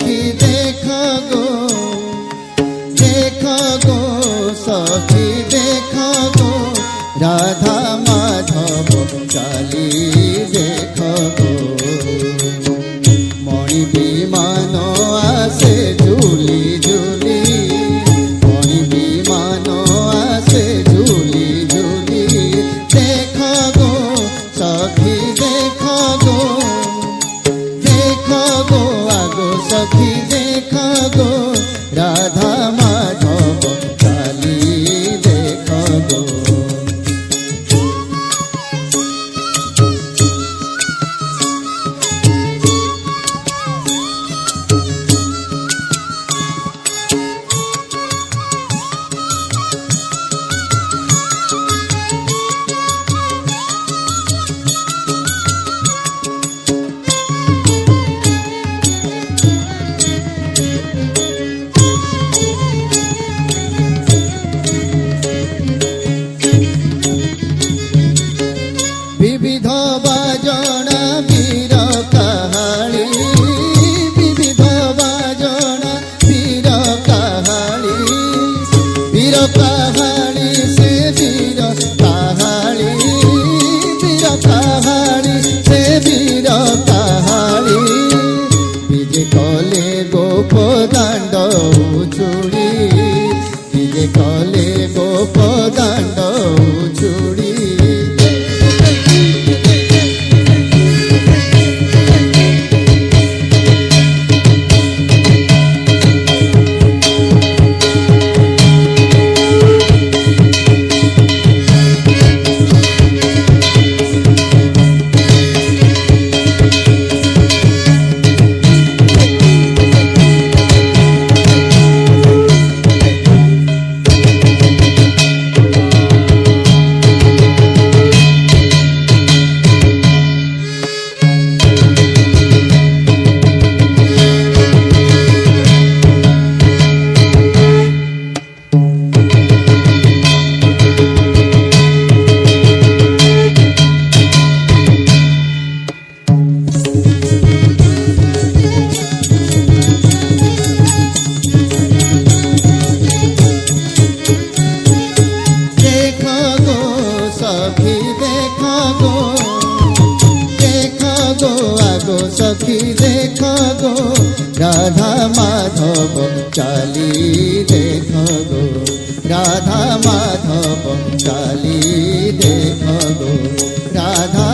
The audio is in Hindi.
सखी देखो गो सखी देखो गो राधा माधव चाली देखो गो मणि विमान आसे झूली झूली मणि विमान आसे झूली झूली देखो गो सखी देखो गो आगो सखी देखो गो राधा माधव चाली देखो गो विविध बाजना वीर कहानी विविध बाजना वीर कहानी से वीर कहानी से वीर कहानी विजय कले गोप दांड उछुड़ी विजय कले गोप दांड उछुड़ी आगो सखी देखो गो राधा माधव चाली देखो गो राधा माधव चाली देखो गो राधा